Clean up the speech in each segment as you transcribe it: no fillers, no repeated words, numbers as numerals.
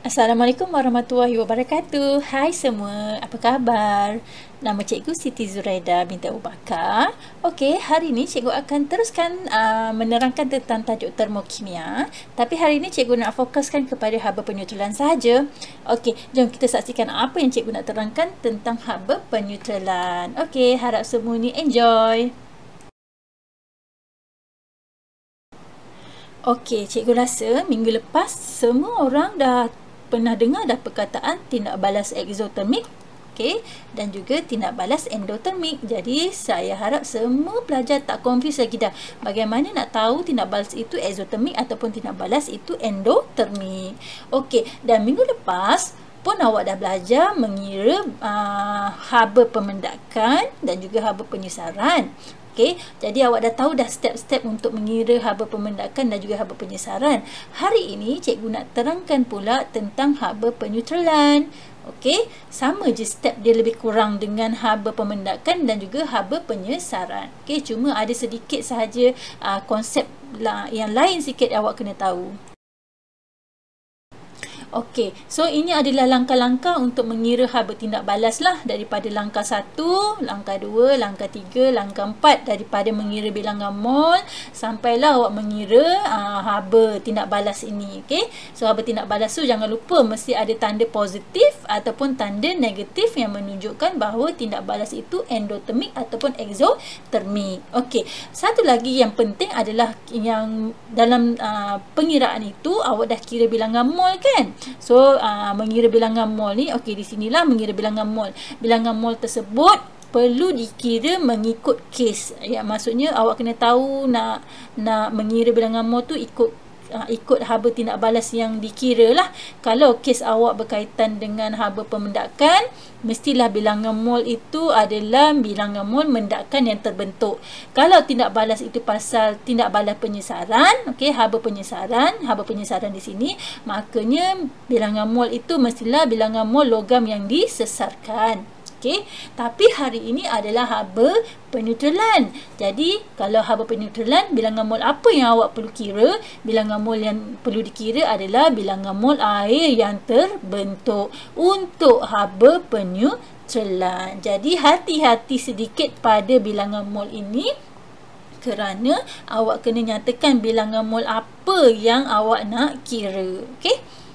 Assalamualaikum warahmatullahi wabarakatuh. Hai semua, apa khabar? Nama cikgu Siti Zuraida binti Abu Bakar. Okey, hari ini cikgu akan teruskan menerangkan tentang tajuk termokimia. Tapi hari ini cikgu nak fokuskan kepada haba penyutralan sahaja. Okey, jom kita saksikan apa yang cikgu nak terangkan tentang haba penyutralan. Okey, harap semua ni enjoy. Okey, cikgu rasa minggu lepas semua orang dah pernah dengar dah perkataan tindak balas eksotermik, okey, dan juga tindak balas endotermik. Jadi saya harap semua pelajar tak confuse lagi dah. Bagaimana nak tahu tindak balas itu eksotermik ataupun tindak balas itu endotermik. Okey, dan minggu lepas pun awak dah belajar mengira haba pemendakan dan juga haba penyesaran. Okey, jadi awak dah tahu dah step-step untuk mengira haba pemendakan dan juga haba penyesaran. Hari ini cikgu nak terangkan pula tentang haba penyutralan. Okey, sama je step dia lebih kurang dengan haba pemendakan dan juga haba penyesaran. Okey, cuma ada sedikit sahaja konsep yang lain sikit awak kena tahu. Okey, so ini adalah langkah-langkah untuk mengira haba tindak balas lah, daripada langkah 1, langkah 2, langkah 3, langkah 4, daripada mengira bilangan mol sampailah awak mengira haba tindak balas ini. Okey, so haba tindak balas tu jangan lupa mesti ada tanda positif ataupun tanda negatif yang menunjukkan bahawa tindak balas itu endotermik ataupun exotermik. Okey, satu lagi yang penting adalah yang dalam pengiraan itu awak dah kira bilangan mol kan. So mengira bilangan mol ni, okey, di sinilah mengira bilangan mol. Bilangan mol tersebut perlu dikira mengikut kes. Ya, maksudnya awak kena tahu nak mengira bilangan mol tu ikut haba tindak balas yang dikira lah. Kalau kes awak berkaitan dengan haba pemendakan, mestilah bilangan mol itu adalah bilangan mol mendakan yang terbentuk. Kalau tindak balas itu pasal tindak balas penyesaran, okey, haba penyesaran di sini, makanya bilangan mol itu mestilah bilangan mol logam yang disesarkan. Okey, tapi hari ini adalah haba penyutralan. Jadi, kalau haba penyutralan, bilangan mol apa yang awak perlu kira? Bilangan mol yang perlu dikira adalah bilangan mol air yang terbentuk untuk haba penyutralan. Jadi, hati-hati sedikit pada bilangan mol ini, kerana awak kena nyatakan bilangan mol apa yang awak nak kira. Okey?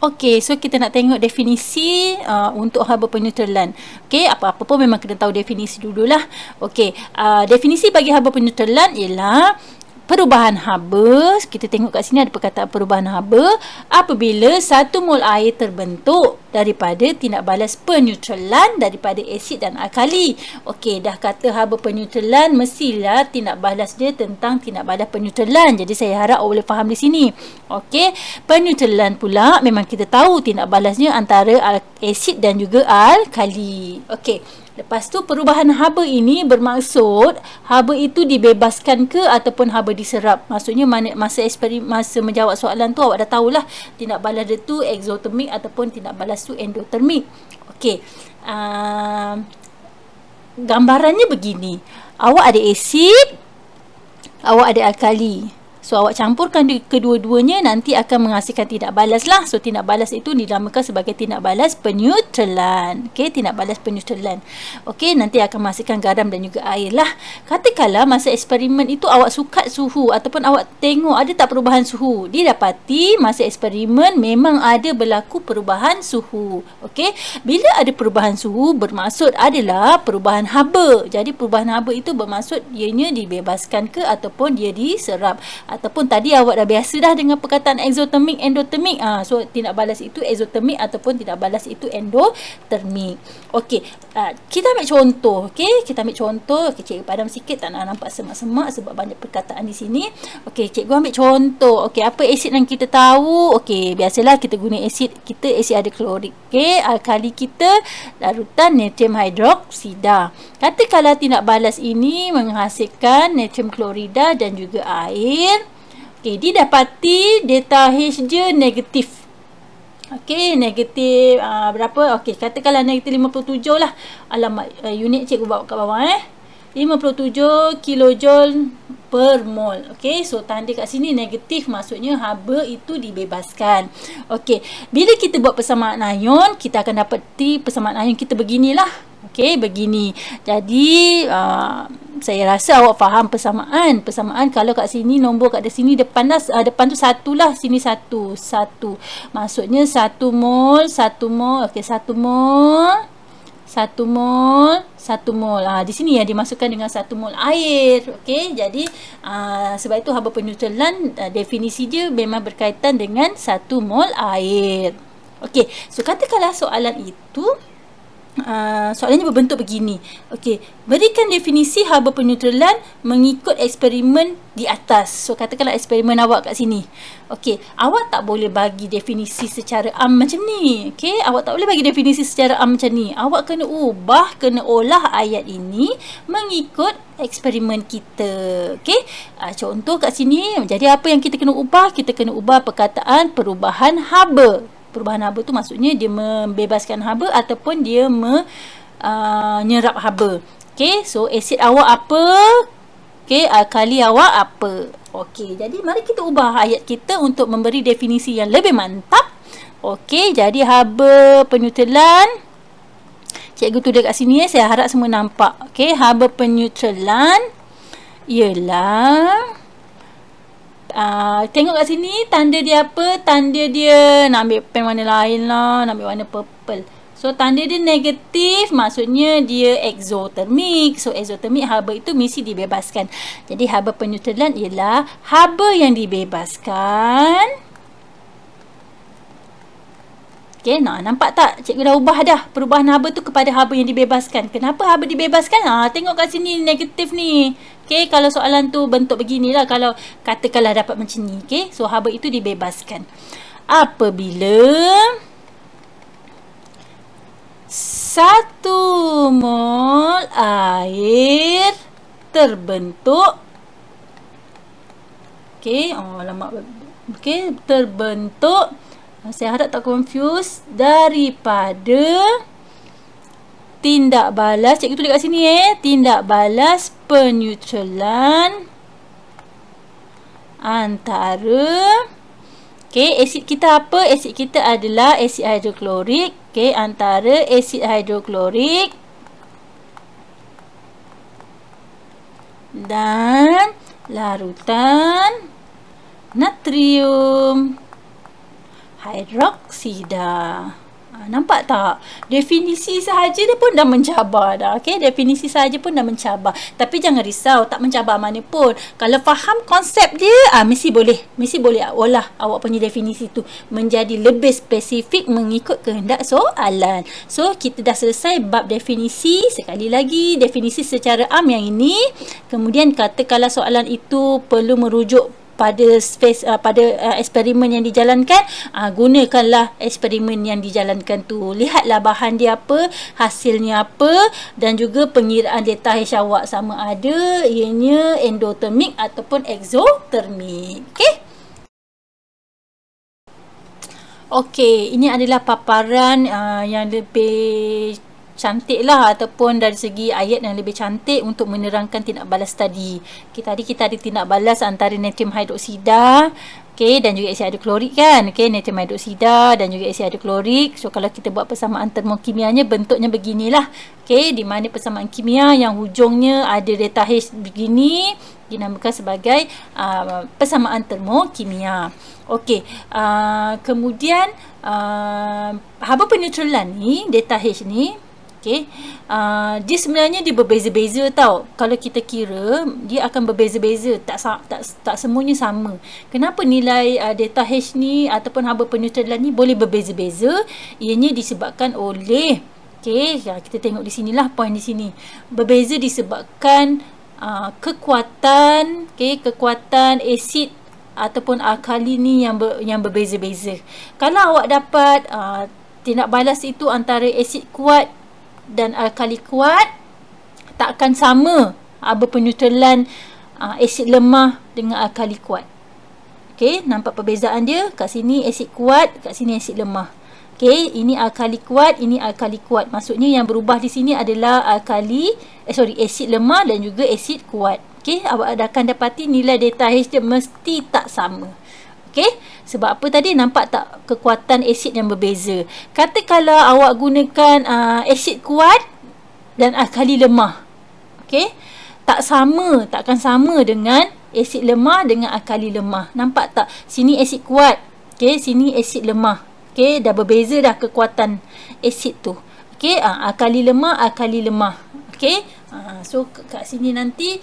Okey, so kita nak tengok definisi untuk haba penyutralan. Okey, apa-apa pun memang kena tahu definisi dululah. Okey, definisi bagi haba penyutralan ialah perubahan haba. Kita tengok kat sini ada perkataan perubahan haba apabila 1 mol air terbentuk daripada tindak balas penyutralan daripada asid dan alkali. Okey, dah kata haba penyutralan, mestilah tindak balas dia tentang tindak balas penyutralan. Jadi saya harap awak boleh faham di sini. Okey, penyutralan pula memang kita tahu tindak balasnya antara asid dan juga alkali. Okey, lepas tu perubahan haba ini bermaksud haba itu dibebaskan ke ataupun haba diserap. Maksudnya masa menjawab soalan tu awak dah tahulah tindak balas dia tu exotermik ataupun tindak balas tu endotermik. Okey, gambarannya begini. Awak ada asid, awak ada alkali. So, awak campurkan kedua-duanya, nanti akan menghasilkan tindak balas lah. So, tindak balas itu dinamakan sebagai tindak balas penyutralan. Okey, tindak balas penyutralan. Okey, nanti akan menghasilkan garam dan juga air lah. Katakanlah masa eksperimen itu awak sukat suhu ataupun awak tengok ada tak perubahan suhu. Didapati masa eksperimen memang ada berlaku perubahan suhu. Okey, bila ada perubahan suhu bermaksud adalah perubahan haba. Jadi, perubahan haba itu bermaksud ianya dibebaskan ke ataupun dia diserap. Ataupun tadi awak dah biasa dah dengan perkataan exotermik, endotermik. So, tindak balas itu exotermik ataupun tindak balas itu endotermik. Okey, kita ambil contoh. Okey, kita ambil contoh. Okey, cikgu padam sikit, tak nak nampak semak-semak sebab banyak perkataan di sini. Okey, cikgu ambil contoh. Okey, apa asid yang kita tahu? Okey, biasalah kita guna asid. Asid ada klorik. Okey, alkali kita larutan natrium hidroksida. Katakanlah tindak balas ini menghasilkan natrium klorida dan juga air. Okey, didapati delta Hg negatif. Okey, negatif berapa? Okey, katakanlah negatif 57 lah. Alamat unit cikgu bawa kat bawah 57 kilojoule per mol. Okey, so tanda kat sini negatif, maksudnya haba itu dibebaskan. Okey, bila kita buat persamaan ion, kita akan dapati persamaan ion kita beginilah. Okey, begini. Jadi saya rasa awak faham persamaan. Persamaan kalau kat sini nombor kat sini depan tu 1 lah, sini 1. Maksudnya 1 mol, 1 mol. Okey, 1 mol, 1 mol, 1 mol. Di sini yang dimasukkan dengan 1 mol air. Okey, jadi sebab itu haba peneutralan definisi dia memang berkaitan dengan 1 mol air. Okey, so katakanlah soalan itu soalannya berbentuk begini. Okey, berikan definisi haba peneutralan mengikut eksperimen di atas. So katakanlah eksperimen awak kat sini. Okey, awak tak boleh bagi definisi secara am macam ni. Okey, awak tak boleh bagi definisi secara am macam ni. Awak kena ubah, kena olah ayat ini mengikut eksperimen kita. Okey, contoh kat sini. Jadi apa yang kita kena ubah? Kita kena ubah perkataan perubahan haba. Perubahan haba tu maksudnya dia membebaskan haba ataupun dia menyerap haba. Okey, so asid awak apa? Okey, alkali awak apa? Okey, jadi mari kita ubah ayat kita untuk memberi definisi yang lebih mantap. Okey, jadi haba peneutralan. Cikgu tulis kat sini, saya harap semua nampak. Okey, haba peneutralan ialah tengok kat sini tanda dia apa? Tanda dia nak ambil pen warna lain lah, nak ambil warna purple. So tanda dia negatif, maksudnya dia exothermic. So exothermic haba itu mesti dibebaskan. Jadi haba peneutralan ialah haba yang dibebaskan. Okey, nampak tak? Cikgu dah ubah dah perubahan haba tu kepada haba yang dibebaskan. Kenapa haba dibebaskan? Tengok kat sini negatif ni. Okey, kalau soalan tu bentuk beginilah, kalau katakanlah dapat macam ni. Okey, so haba itu dibebaskan apabila 1 mol air terbentuk. Okey, lama. Okey, terbentuk. Saya harap tak confuse. Daripada tindak balas, cikgu tulis kat sini tindak balas peneutralan antara, okey, asid kita apa? Asid kita adalah asid hidroklorik. Okey, antara asid hidroklorik dan larutan natrium hidroksida. Nampak tak? Definisi sahaja dia pun dah mencabar dah. Okey, definisi sahaja pun dah mencabar. Tapi jangan risau, tak mencabar mana pun. Kalau faham konsep dia, mesti boleh olah awak punya definisi tu menjadi lebih spesifik mengikut kehendak soalan. So, kita dah selesai bab definisi. Sekali lagi, definisi secara am yang ini. Kemudian katakanlah soalan itu perlu merujuk pada eksperimen yang dijalankan, gunakanlah eksperimen yang dijalankan tu. Lihatlah bahan dia apa, hasilnya apa, dan juga pengiraan data H awak sama ada ianya endotermik ataupun exothermic. Okey. Okey, ini adalah paparan yang lebih cantik lah, ataupun dari segi ayat yang lebih cantik untuk menerangkan tindak balas tadi. Tadi kita ada tindak balas antara natrium hidroksida, dan juga asid hidroklorik kan. Natrium hidroksida dan juga asid hidroklorik. So kalau kita buat persamaan termokimianya, bentuknya beginilah. Di mana persamaan kimia yang hujungnya ada delta H begini dinamakan sebagai persamaan termokimia. Kemudian haba peneutralan ni, delta H ni, dia sebenarnya dia berbeza-beza tau. Kalau kita kira, dia akan berbeza-beza, tak semuanya sama. Kenapa nilai delta H ni ataupun haba peneutralan ni boleh berbeza-beza? Ianya disebabkan oleh, kita tengok di sinilah poin di sini. Berbeza disebabkan kekuatan asid ataupun alkali ni yang berbeza-beza. Kalau awak dapat tindak balas itu antara asid kuat dan alkali kuat, tak akan sama haba peneutralan asid lemah dengan alkali kuat. Nampak perbezaan dia? Kat sini asid kuat, kat sini asid lemah. Ini alkali kuat, ini alkali kuat. Maksudnya yang berubah di sini adalah asid lemah dan juga asid kuat. Okey, awak akan dapati nilai delta H dia mesti tak sama. Okey, sebab apa tadi? Nampak tak kekuatan asid yang berbeza? Katakanlah awak gunakan asid kuat dan alkali lemah. Okey, tak sama, takkan sama dengan asid lemah dengan alkali lemah. Nampak tak? Sini asid kuat. Okey, sini asid lemah. Okey, dah berbeza dah kekuatan asid tu. Okey, alkali lemah. Okey, so kat sini nanti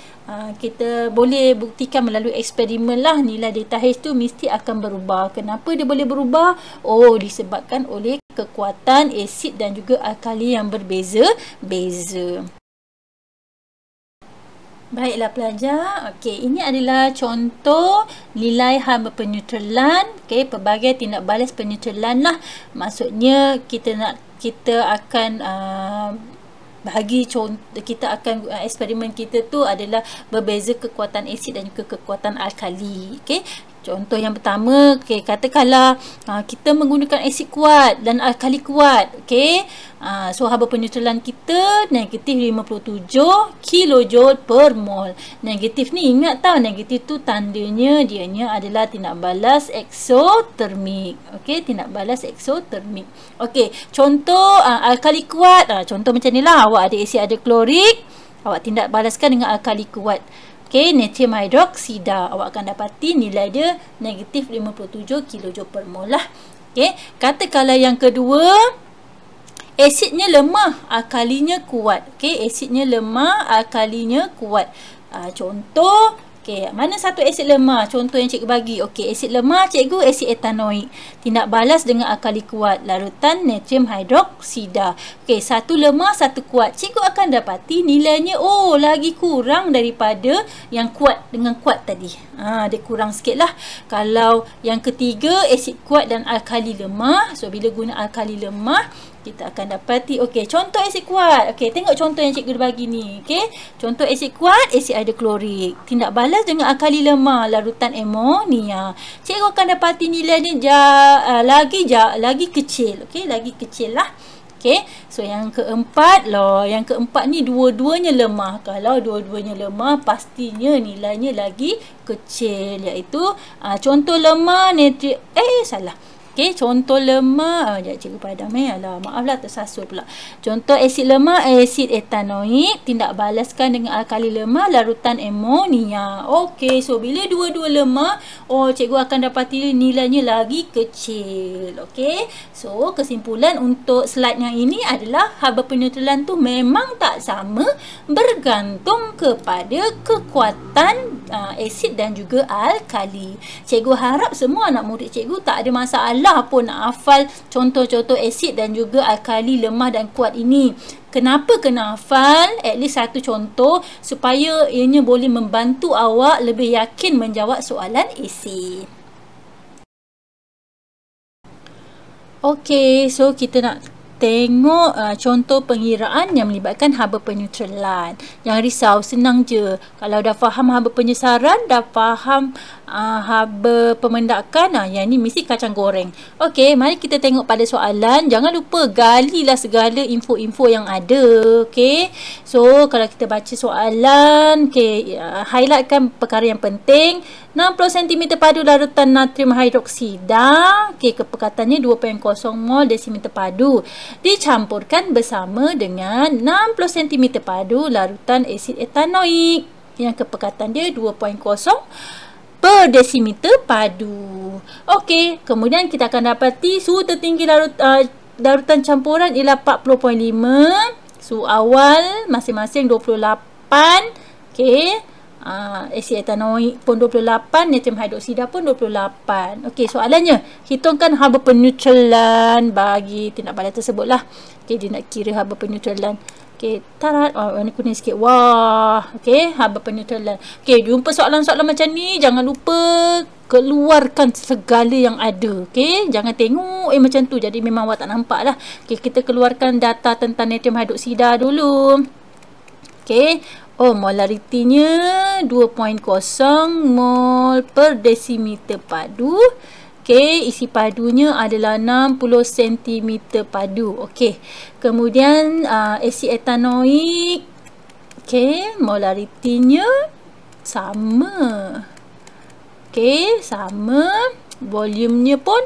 kita boleh buktikan melalui eksperimen lah nilai delta H tu mesti akan berubah. Kenapa dia boleh berubah? Oh, disebabkan oleh kekuatan asid dan juga alkali yang berbeza-beza. Baiklah pelajar, okey, ini adalah contoh nilai haba peneutralan, okey, pelbagai tindak balas peneutralan lah. Maksudnya kita akan eksperimen kita tu adalah berbeza kekuatan asid dan juga kekuatan alkali. Okey, contoh yang pertama, okey, katakanlah kita menggunakan asid kuat dan alkali kuat. Okey, so haba peneutralan kita negatif 57 kilojoule per mol. Negatif ni ingat tau, negatif tu tandanya dianya adalah tindak balas eksotermik. Okey, tindak balas eksotermik. Okey, contoh alkali kuat, contoh macam ni lah, awak ada asid, ada klorik, awak tindak balaskan dengan alkali kuat. Okey, natrium hidroksida, awak akan dapati nilai dia negatif 57 kilojoule per mol lah. Okey, katakanlah yang kedua, asidnya lemah, alkalinya kuat. Okey, asidnya lemah, alkalinya kuat. Contoh, okey, mana satu asid lemah? Contoh yang cikgu bagi. Okey, asid lemah cikgu asid etanoik. Tindak balas dengan alkali kuat, larutan natrium hidroksida. Okey, satu lemah, satu kuat. Cikgu akan dapati nilainya lagi kurang daripada yang kuat dengan kuat tadi. Dia kurang sikit lah. Kalau yang ketiga asid kuat dan alkali lemah, so bila guna alkali lemah kita akan dapati, okey, contoh asid kuat. Okey, tengok contoh yang cikgu bagi ni. Okey, contoh asid kuat, asid hidroklorik. Tindak balas dengan alkali lemah, larutan amonia. Cikgu akan dapati nilainya lagi kecil. Okey, lagi kecil lah. Okey, so yang keempat lah. Yang keempat ni dua-duanya lemah. Kalau dua-duanya lemah, pastinya nilainya lagi kecil. Iaitu contoh lemah natrium. Salah. Okey, contoh lemah, cikgu padam maaflah tersasul pula. Contoh asid lemah, asid etanoik, tindak balaskan dengan alkali lemah, larutan amonia. Okey, so bila dua-dua lemah, cikgu akan dapati nilainya lagi kecil. Okey, so kesimpulan untuk slide yang ini adalah haba peneutralan tu memang tak sama, bergantung kepada kekuatan asid dan juga alkali. Cikgu harap semua anak murid cikgu tak ada masalah pun nak hafal contoh-contoh asid dan juga alkali lemah dan kuat ini. Kenapa kena hafal at least satu contoh supaya ianya boleh membantu awak lebih yakin menjawab soalan esei. Okey, so kita nak tengok contoh pengiraan yang melibatkan haba peneutralan. Jangan risau, senang je. Kalau dah faham haba penyesaran, dah faham haba pemendakan, yang ni mesti kacang goreng. Okey, mari kita tengok pada soalan. Jangan lupa galilah segala info-info yang ada. Okey, so kalau kita baca soalan, highlightkan perkara yang penting. 60 cm padu larutan natrium hidroksida. Okey, kepekatannya 2.0 mol desimeter padu. Dicampurkan bersama dengan 60 cm padu larutan asid etanoik yang kepekatan dia 2.0 per desimeter padu. Okey, kemudian kita akan dapati suhu tertinggi larutan campuran ialah 40.5. Suhu awal masing-masing 28. Okey. Asid etanoik pun 28, natrium hidroksida pun 28. Okey, soalannya, hitungkan haba peneutralan bagi tindak balas tersebut lah. Okey, dia nak kira haba peneutralan. Okey, tarat. Warna kuning sikit. Wah. Okey, haba peneutralan. Okey, jumpa soalan-soalan macam ni, jangan lupa keluarkan segala yang ada. Okey, jangan tengok macam tu jadi memang awak tak nampak lah. Okey, kita keluarkan data tentang natrium hidroksida dulu. Okey, molaritinya 2.0 mol per desimeter padu. Okey, isi padunya adalah 60 cm padu. Okey, kemudian asid etanoik. Okey, molaritinya sama. Okey, sama. Volumenya pun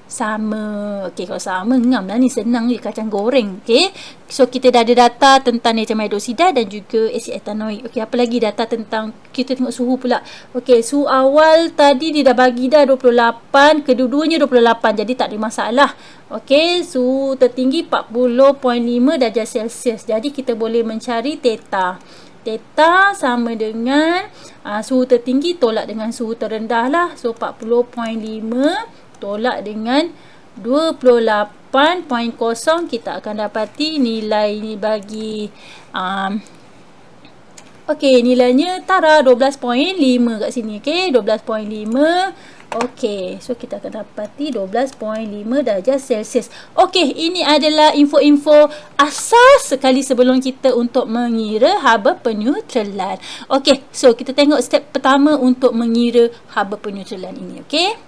sama. Okey, kalau sama ngam lah ni, senang je kacang goreng. Okey. So kita dah ada data tentang natrium hidroksida dan juga asid etanoik. Okey, apa lagi data tentang, kita tengok suhu pula. Okey, suhu awal tadi dia dah bagi dah 28, kedua-duanya 28. Jadi tak ada masalah. Okey, suhu tertinggi 40.5 darjah Celsius. Jadi kita boleh mencari theta. Theta sama dengan suhu tertinggi tolak dengan suhu terendah lah. So 40.5 tolak dengan 28.0, kita akan dapati nilai ni bagi okey, nilainya tara 12.5 kat sini. Okey, 12.5. Okey, so kita akan dapati 12.5 darjah Celsius. Okey, ini adalah info-info asas sekali sebelum kita untuk mengira haba peneutralan. Okey, so kita tengok step pertama untuk mengira haba peneutralan ini. Okey.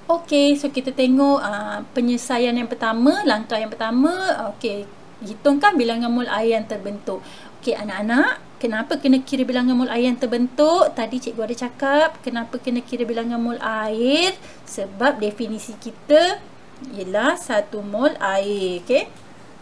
Okey, so kita tengok penyelesaian yang pertama, langkah yang pertama. Okey, hitungkan bilangan mol air yang terbentuk. Okey anak-anak, kenapa kena kira bilangan mol air yang terbentuk? Tadi cikgu ada cakap, kenapa kena kira bilangan mol air? Sebab definisi kita ialah 1 mol air. Okey,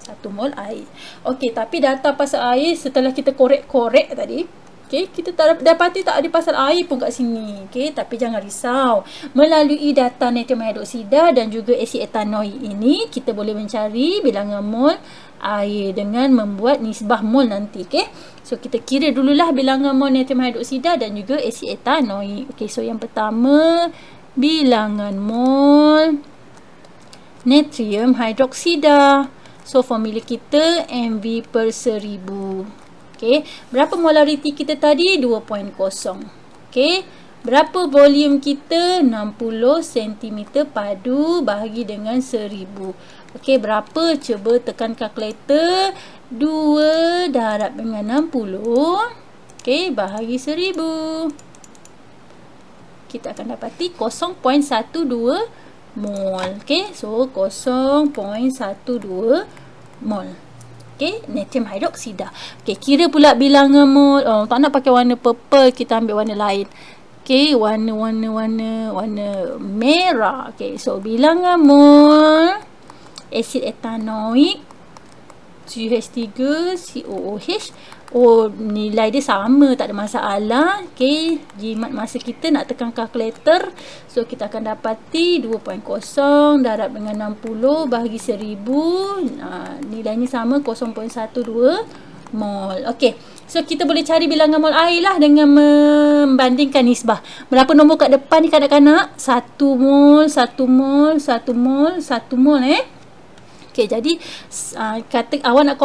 1 mol air. Okey, tapi data pasal air setelah kita korek-korek tadi, okey, kita dapati tak ada pasal air pun kat sini. Okey, tapi jangan risau. Melalui data natrium hidroksida dan juga asid etanoik ini, kita boleh mencari bilangan mol air dengan membuat nisbah mol nanti. Okey, so kita kira dululah bilangan mol natrium hidroksida dan juga asid etanoik. Okey, so yang pertama, bilangan mol natrium hidroksida. So formula kita MV per 1000. Okey, berapa molariti kita tadi? 2.0. Okey, berapa volume kita? 60 cm padu bahagi dengan 1000. Okey, berapa? Cuba tekan kalkulator. 2 darab dengan 60. Okey, bahagi 1000. Kita akan dapati 0.12 mol. Okey, so 0.12 mol. Okey, natrium hidroksida. Okey, kira pula bilangan mol. Oh, tak nak pakai warna purple, kita ambil warna lain. Okey, warna merah. Okey, so bilangan mol asid etanoik CH3 COOH. Oh, nilai dia sama, tak ada masalah. Okey, jimat masa kita nak tekan kalkulator. So kita akan dapati 2.0 darab dengan 60 bahagi 1000. Nilainya sama, 0.12 mol. Okey, so kita boleh cari bilangan mol air lah dengan membandingkan nisbah. Berapa nombor kat depan ni kanak-kanak? 1 mol, 1 mol, 1 mol, 1 mol Okey, jadi kata awak nak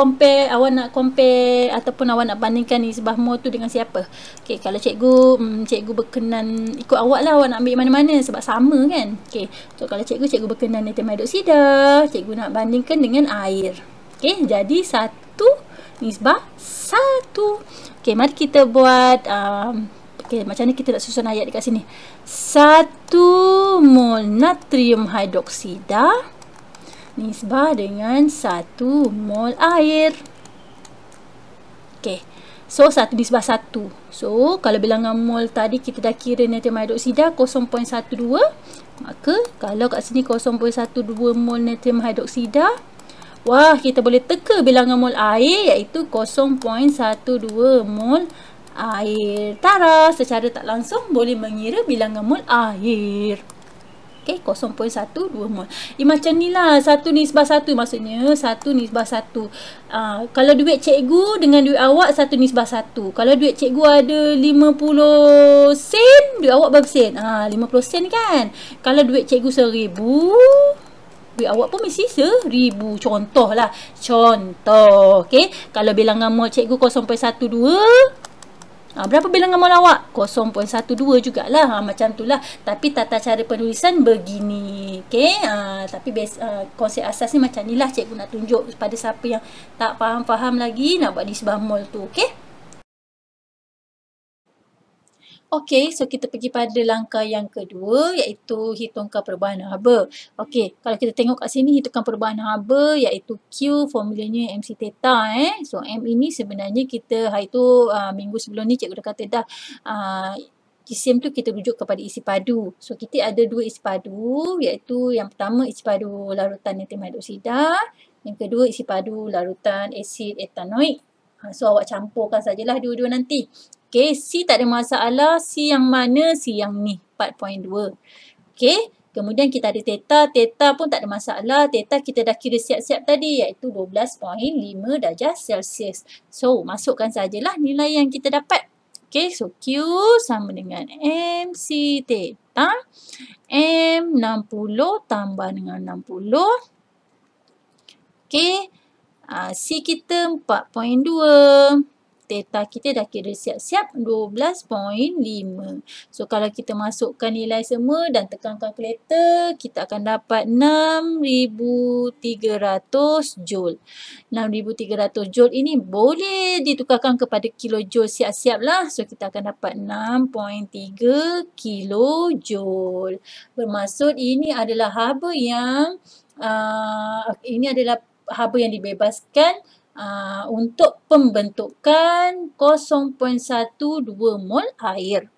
compare ataupun awak nak bandingkan nisbah mol tu dengan siapa? Okey, kalau cikgu berkenan ikut awak lah, awak nak ambil mana-mana sebab sama kan. Okey, so kalau cikgu berkenan natrium hidroksida, cikgu nak bandingkan dengan air. Okey, jadi 1 nisbah 1. Okey, mari kita buat okey, macam ni kita nak susun ayat dekat sini. 1 mol natrium hidroksida nisbah dengan 1 mol air. Okey, so 1 nisbah 1. So kalau bilangan mol tadi kita dah kira natrium hidroksida 0.12, maka kalau kat sini 0.12 mol natrium hidroksida, wah, kita boleh teka bilangan mol air iaitu 0.12 mol air. Tara, secara tak langsung boleh mengira bilangan mol air. Okay, 0.12 mol. Macam ni lah, 1:1, maksudnya 1:1. Kalau duit cikgu dengan duit awak 1:1. Kalau duit cikgu ada 50 sen, duit awak berapa sen? 50 sen kan? Kalau duit cikgu 1,000, duit awak pun mesti 1,000. Contoh lah. Contoh. Okay. Kalau bilangan mol cikgu 0.12, berapa bilangan mol awak? 0.12 jugalah. Macam tu lah. Tapi tata cara penulisan begini. Okay. Tapi konsep asas ni macam ni lah. Cikgu nak tunjuk pada siapa yang tak faham-faham lagi nak buat nisbah mol tu. Okay. Okey, so kita pergi pada langkah yang kedua, iaitu hitungkan perubahan haba. Okey, kalau kita tengok kat sini, hitungkan perubahan haba iaitu Q, formulanya MC theta. So, M ini sebenarnya kita, hari tu minggu sebelum ni cikgu dah kata dah, isim tu kita rujuk kepada isi padu. So, kita ada dua isi padu, iaitu yang pertama isi padu larutan natrium hidroksida, yang kedua isi padu larutan asid etanoik. So, awak campurkan sajalah dua-dua nanti. Okay, C tak ada masalah. C yang mana? C yang ni, 4.2. Okay, kemudian kita ada theta. Theta pun tak ada masalah. Theta kita dah kira siap-siap tadi, iaitu 12.5 darjah Celsius. So, masukkan sajalah nilai yang kita dapat. Okay, so Q sama dengan MC theta. M 60 tambah dengan 60. Okay, C kita 4.2. Theta kita dah kira siap-siap 12.5. So, kalau kita masukkan nilai semua dan tekan kalkulator, kita akan dapat 6,300 joule. 6,300 joule ini boleh ditukarkan kepada kilojoule siap-siap lah. So, kita akan dapat 6.3 kilojoule. Bermaksud ini adalah haba yang dibebaskan untuk pembentukan 0.12 mol air.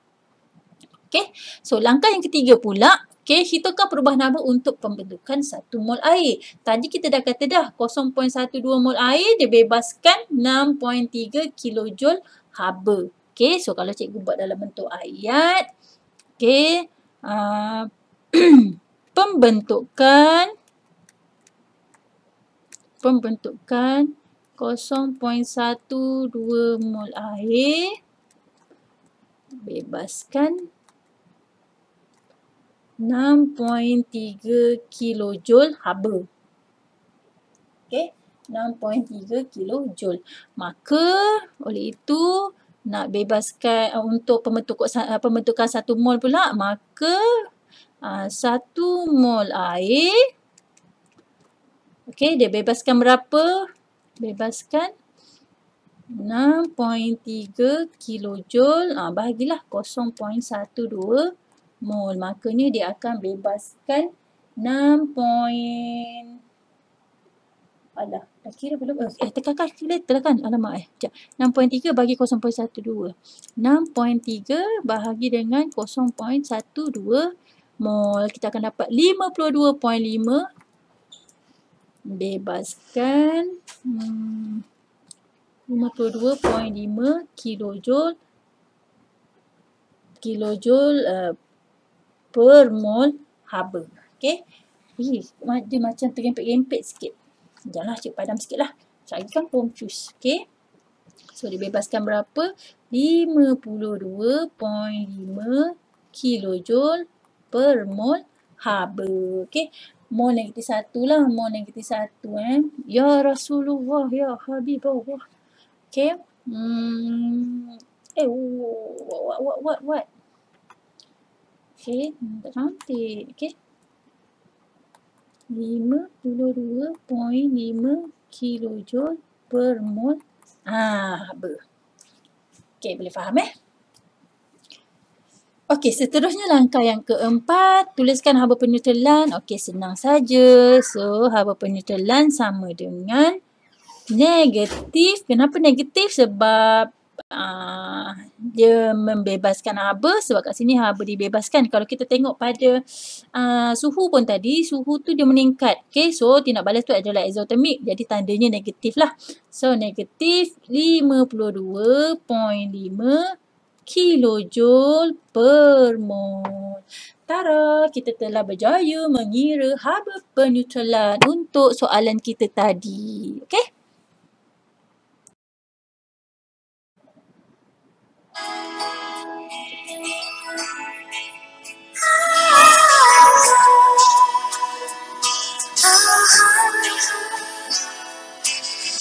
Okay, so langkah yang ketiga pula, okay, hitungkan perubahan haba untuk pembentukan 1 mol air. Tadi kita dah kata dah 0.12 mol air dibebaskan 6.3 kilojoule haba. Okay, so kalau cikgu buat dalam bentuk ayat, okay, pembentukan 0.12 mol air bebaskan 6.3 kilojoule haba. Okey, 6.3 kilojoule. Maka oleh itu nak bebaskan untuk pembentukan 1 mol pula, maka 1 mol air, okey, dia bebaskan berapa? Bebaskan 6.3 kilojoule. Bahagilah 0.12 mol. Makanya dia akan bebaskan 6. Alah, dah kira belum? Tekan kalkulator kan? Alamak, sekejap. 6.3 bagi 0.12. 6.3 bahagi dengan 0.12 mol. Kita akan dapat 52.5 bebaskan 52.5 kilojoule per mol haba. Okey. Dia macam tergempit-gempit sikit. Janganlah, cik padam sikit lah. Saya kan confused. Okey. So, dibebaskan berapa? 52.5 kilojoule per mol haba. Okey. Mol negatif 1 lah. Mol negatif 1. Ya Rasulullah. Ya Habibullah. Okey. What? Okey. Tak cantik. Okey. 52.5 kilojoule per mol haba. Okey, boleh faham Okey, seterusnya langkah yang keempat, tuliskan haba peneutralan. Okey, senang saja. So, haba peneutralan sama dengan negatif. Kenapa negatif? Sebab dia membebaskan haba. Sebab kat sini haba dibebaskan. Kalau kita tengok pada suhu pun tadi, suhu tu dia meningkat. Okay, so tindak balas tu adalah exothermic. Jadi tandanya negatif lah. So, negatif 52.5 kilojoule per mol. Tara, kita telah berjaya mengira haba peneutralan untuk soalan kita tadi. Okey?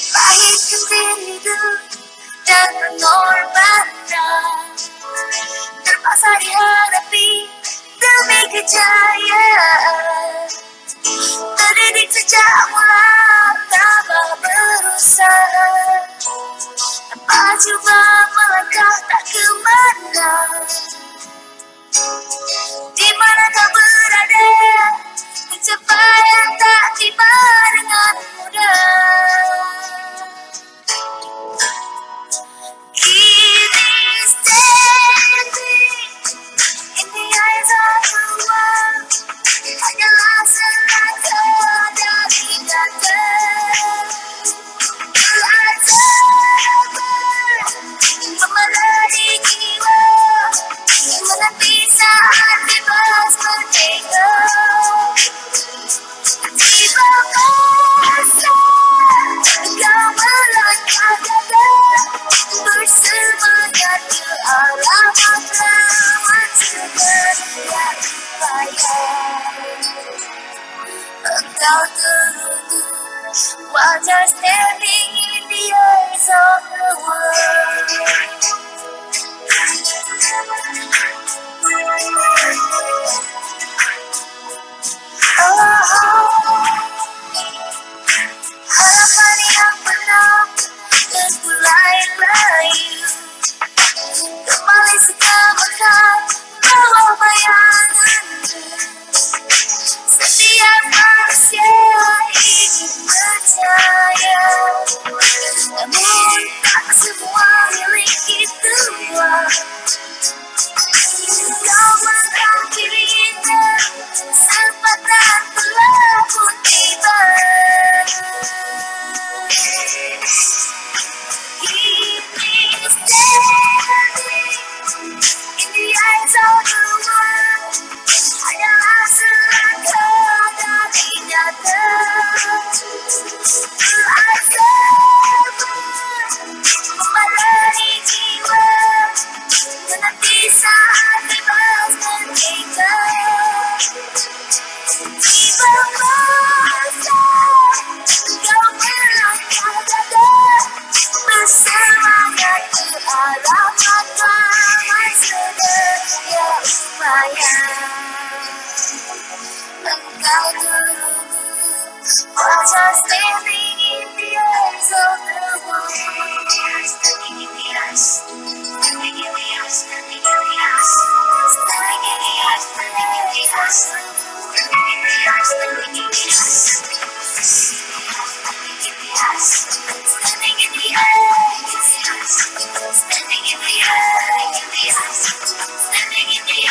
Pahit rindu dan pengorbanan terpaksa dihadapi demi kejayaan. Terdidik sejak mula tabah berusaha, tanpa cuba melangkah tak kemana. Di mana kau berada, pencapaian tak tiba dengan mudah. Keep me standing in the eyes of the world. Hanyalah selangkah dari datang. Belajar memelani jiwa, menanti saat bebas merdeka. Tiba masa kau melangkah gagah, bersemangat ke arah matlamat sebenarnya upaya. Engkau teruntuk wajar standing in the eyes of the world. Harapan yang benar terkulai layu, kembali sekemekan bawah bayanganmu. Setiap manusia ingin percaya, namun tak semua memiliki tujuan. Kau mengakhirinya, kesempatan telah pun tiba. Keep me standing in the eyes of the world. Hanyalah selangkah dari datang. Belajar memelani jiwa, menanti saat bebas merdeka. Tiba masa kau melangkah gagah, bersemangat ke arah matlamat sebenarnya upaya. Engkau teruntuk wajar standing in the eyes of the world. Standing in the eyes, standing in the eyes, standing in the eyes, standing in the eyes, standing in the eyes, standing in the eyes, standing in the eyes, standing in the eyes, standing in the eyes, standing in the eyes, standing in the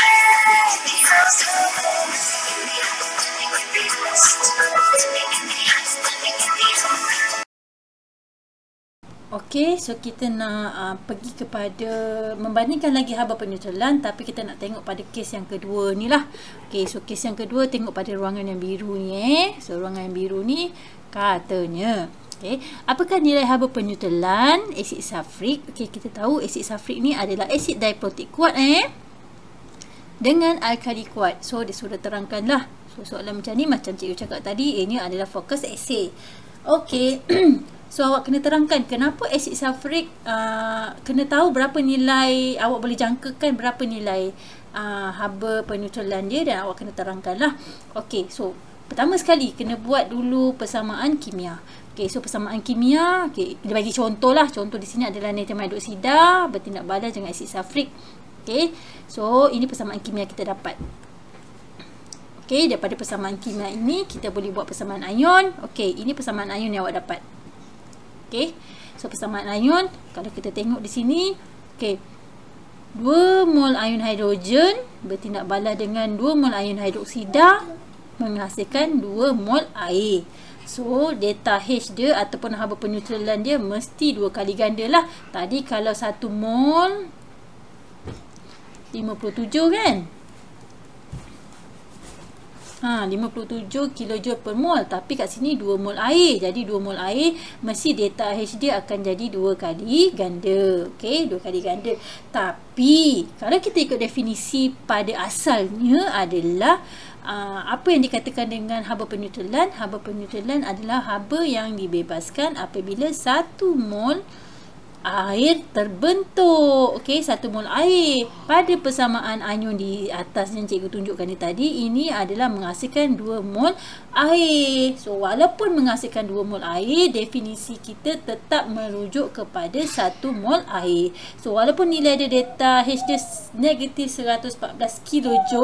Okey, so kita nak pergi kepada membandingkan lagi haba peneutralan, tapi kita nak tengok pada kes yang kedua ni lah. Okey, so kes yang kedua tengok pada ruangan yang biru ni So ruangan yang biru ni katanya, okey, apakah nilai haba peneutralan asid safrik? Okey, kita tahu asid safrik ni adalah asid diprotik kuat dengan alkali kuat. So dia sudah terangkan lah. So soalan macam ni macam cikgu cakap tadi, ini adalah fokus esei. Okey. So awak kena terangkan kenapa asid safrik, kena tahu berapa nilai, awak boleh jangkakan berapa nilai haba peneutralan dia, dan awak kena terangkan lah. Okey, so pertama sekali kena buat dulu persamaan kimia. Okey, so persamaan kimia, okey, dia bagi contoh lah. Contoh di sini adalah natrium hidroksida bertindak balas dengan asid safrik. Okey, so ini persamaan kimia kita dapat. Okey, daripada persamaan kimia ini kita boleh buat persamaan ion. Okey, ini persamaan ion yang awak dapat. Okey, so persamaan ion, kalau kita tengok di sini, okey, 2 mol ion hidrogen bertindak balas dengan 2 mol ion hidroksida menghasilkan 2 mol air. So delta H dia ataupun haba peneutralan dia mesti 2 kali ganda lah. Tadi kalau 1 mol 57 kan? 57 kJ per mol, tapi kat sini 2 mol air. Jadi 2 mol air mesti delta H dia akan jadi 2 kali ganda. Okey, 2 kali ganda. Tapi kalau kita ikut definisi pada asalnya adalah apa yang dikatakan dengan haba penyutelan? Haba penyutelan adalah haba yang dibebaskan apabila 1 mol air terbentuk. Okey, 1 mol air. Pada persamaan anyun di atas yang cikgu tunjukkan ni tadi, ini adalah menghasilkan 2 mol air. So, walaupun menghasilkan 2 mol air, definisi kita tetap merujuk kepada 1 mol air. So, walaupun nilai dia delta H dia negatif 114 kJ,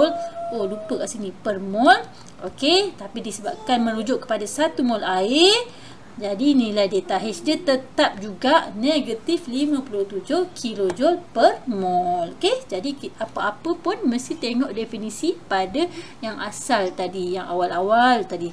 oh lupa kat sini, per mol. Okey, tapi disebabkan merujuk kepada 1 mol air, jadi nilai delta H dia tetap juga negatif 57 kJ per mol. Okey, jadi apa-apa pun mesti tengok definisi pada yang asal tadi, yang awal-awal tadi.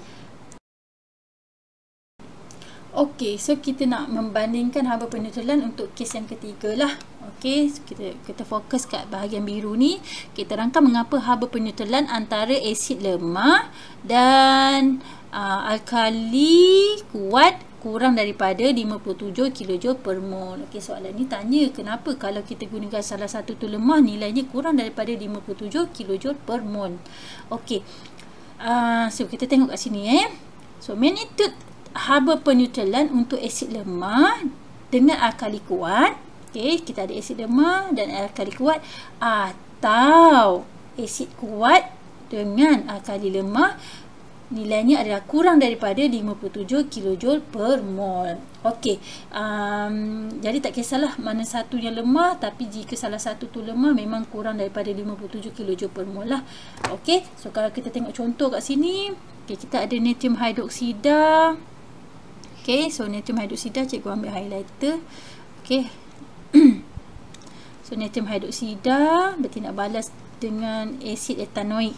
Okey, so kita nak membandingkan haba penyutelan untuk kes yang ketiga lah. Okey, so kita fokus kat bahagian biru ni. Kita rangka mengapa haba penyutelan antara asid lemah dan alkali kuat kurang daripada 57 kJ per mol. Okey, soalan ni tanya kenapa kalau kita gunakan salah satu tu lemah nilainya kurang daripada 57 kJ per mol. Okey. So kita tengok kat sini So magnitude haba penyutelan untuk asid lemah dengan alkali kuat. Okey, kita ada asid lemah dan alkali kuat atau asid kuat dengan alkali lemah, nilainya adalah kurang daripada 57 kJ per mol. Okey, jadi tak kisahlah mana satu yang lemah, tapi jika salah satu tu lemah memang kurang daripada 57 kJ per mol lah. Okey, so kalau kita tengok contoh kat sini, kita ada natrium hidroksida. Okey, so natrium hidroksida, cikgu ambil highlighter. Okey. So natrium hidroksida bertindak balas dengan asid etanoik.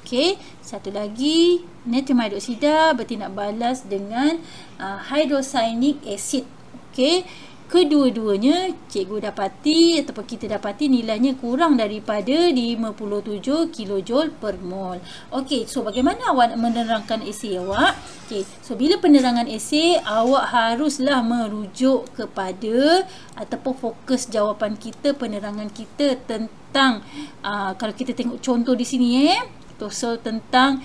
Okey, satu lagi natrium hidroksida bertindak balas dengan hydrocyanuric acid. Okey, kedua-duanya cikgu dapati ataupun kita dapati nilainya kurang daripada 57 kJ per mol. Okey, so bagaimana awak menerangkan esei awak? Okey, so bila penerangan esei, awak haruslah merujuk kepada ataupun fokus jawapan kita, penerangan kita tentang kalau kita tengok contoh di sini so tentang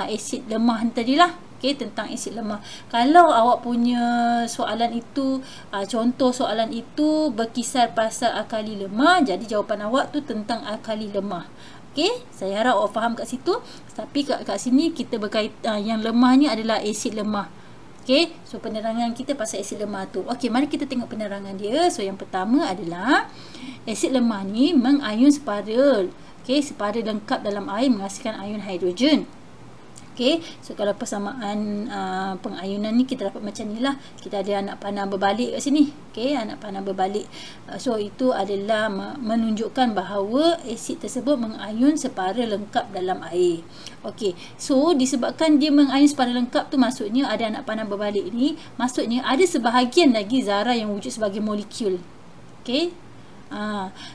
asid lemah tadilah. Okey, tentang asid lemah. Kalau awak punya soalan itu, contoh soalan itu berkisar pasal alkali lemah, jadi jawapan awak tu tentang alkali lemah. Okey, saya harap awak faham kat situ. Tapi kat sini kita berkaitan yang lemah ni adalah asid lemah. Okey, so penerangan kita pasal asid lemah tu. Okey, mari kita tengok penerangan dia. So yang pertama adalah asid lemah ni mengayun spiral. Okey, separa lengkap dalam air menghasilkan ion hidrogen. Okey, so kalau persamaan pengayunan ni kita dapat macam ni lah. Kita ada anak panah berbalik kat sini. Okey, anak panah berbalik. So itu adalah menunjukkan bahawa asid tersebut mengayun separa lengkap dalam air. Okey, so disebabkan dia mengayun separa lengkap tu, maksudnya ada anak panah berbalik ni, maksudnya ada sebahagian lagi zarah yang wujud sebagai molekul. Okey,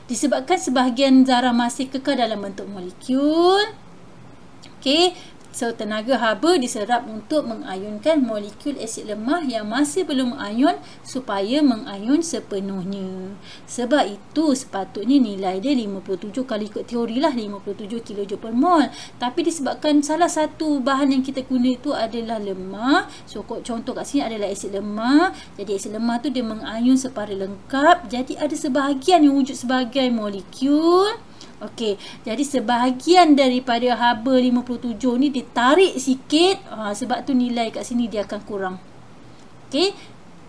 disebabkan sebahagian zarah masih kekal dalam bentuk molekul. Okey, so tenaga haba diserap untuk mengayunkan molekul asid lemah yang masih belum mengayun supaya mengayun sepenuhnya. Sebab itu sepatutnya nilai dia 57, kalau ikut teori lah 57 kJ per mol. Tapi disebabkan salah satu bahan yang kita guna itu adalah lemah, so contoh kat sini adalah asid lemah. Jadi asid lemah tu dia mengayun separa lengkap, jadi ada sebahagian yang wujud sebagai molekul. Okey, jadi sebahagian daripada haba 57 ni ditarik sikit, sebab tu nilai kat sini dia akan kurang. Okey,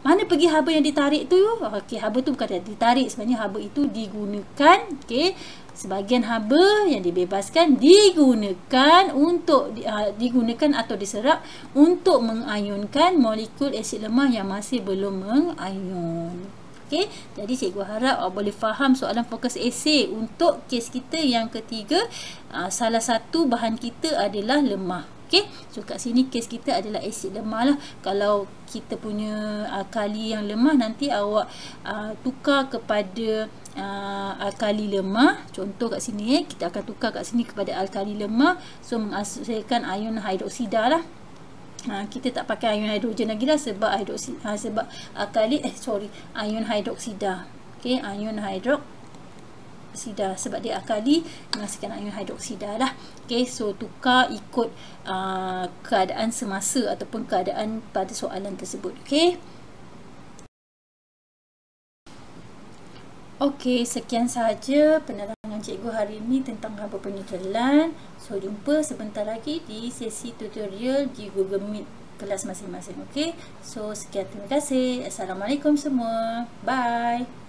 mana pergi haba yang ditarik tu? Okey, haba tu bukan ditarik, sebenarnya haba itu digunakan. Okey, sebahagian haba yang dibebaskan digunakan untuk digunakan atau diserap untuk mengayunkan molekul asid lemah yang masih belum mengayun. Okey, jadi cikgu harap awak boleh faham soalan fokus esei untuk kes kita yang ketiga. Salah satu bahan kita adalah lemah. Okey. Okey, so kat sini kes kita adalah asid lemah lah. Kalau kita punya alkali yang lemah, nanti awak tukar kepada alkali lemah. Contoh kat sini kita akan tukar kat sini kepada alkali lemah, so menghasilkan ion hidroksida lah. Kita tak pakai ion hidrogen lagi dah sebab sebab ion hidroksida. Okey, ion hidroksida sebab dia alkali menghasilkan ion hidroksida lah. Okey, so tukar ikut keadaan semasa ataupun keadaan pada soalan tersebut. Okey. Okey, sekian sahaja penerangan cikgu hari ini tentang haba penyegelan. So, jumpa sebentar lagi di sesi tutorial di Google Meet kelas masing-masing. Okey, so sekian, terima kasih. Assalamualaikum semua. Bye.